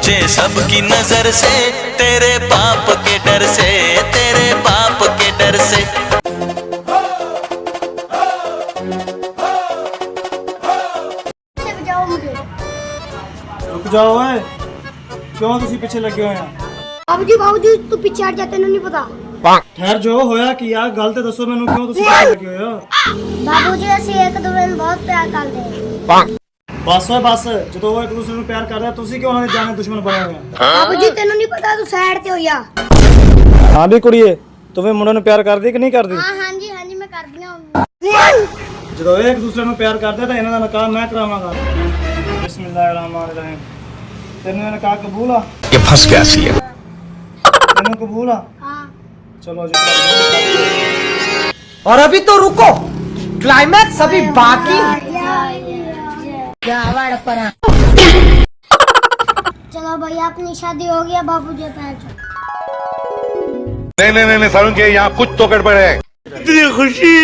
बचे सबकी नजर से, तेरे बाप के डर से, तेरे बाप के डर से। बचाओ मुझे। रुक जाओ ओए, क्यों तुसी पीछे लगे हुए हैं? बाबूजी तू पीछे हट जा, तेनू नहीं पता। ठहर जो होया कि यार गल ते दसो मैनू, क्यों तुसी पीछे लगे हुए हो? बाबूजी ਅਸੀਂ ਇੱਕ ਦੂਜੇ ਨੂੰ ਬਹੁਤ ਪਿਆਰ ਕਰਦੇ ਹਾਂ। बस ओए बस, ਜਦੋਂ ਉਹ ਇੱਕ ਦੂਸਰੇ ਨੂੰ ਪਿਆਰ ਕਰਦੇ ਆ, ਤੁਸੀਂ ਕਿਉਂ ਉਹਨਾਂ ਦੇ ਜਾਣੇ ਦੁਸ਼ਮਣ ਬਣੇ ਹੋਏ ਆ? ਬਾਬੂਜੀ ਤੈਨੂੰ ਨਹੀਂ ਪਤਾ, ਤੂੰ ਸਾਈਡ ਤੇ ਹੋ ਜਾ। ਹਾਂ ਵੀ ਕੁੜੀਏ, ਤੂੰ ਵੀ ਮੁੰਡੇ ਨੂੰ ਪਿਆਰ ਕਰਦੀ ਕਿ ਨਹੀਂ ਕਰਦੀ? ਹਾਂਜੀ ਮੈਂ ਕਰਦੀ ਹਾਂ। ਜਦੋਂ ਇਹ ਇੱਕ ਦੂਸਰੇ ਨੂੰ ਪਿਆਰ ਕਰਦੇ ਆ ਤਾਂ ਇਹਨਾਂ ਦਾ ਨਿਕਾਹ ਮੈਂ ਕਰਾਵਾਂਗਾ। ਬਿਸਮਿल्लाहिर्रहमानिर्रहीम। ਤੈਨੂੰ ਇਹ ਨਿਕਾਹ ਕਬੂਲ ਆ? ये फंस गया सी है। ਤੈਨੂੰ ਕਬੂਲ ਆ? ਹਾਂ। चलो जी। और अभी तो रुको, क्लाइमैक्स अभी बाकी। चलो भैया अपनी शादी हो गया, बाबूजी पैर छू। नहीं सारुण के यहाँ कुछ तो गड़बड़ है। इतनी खुशी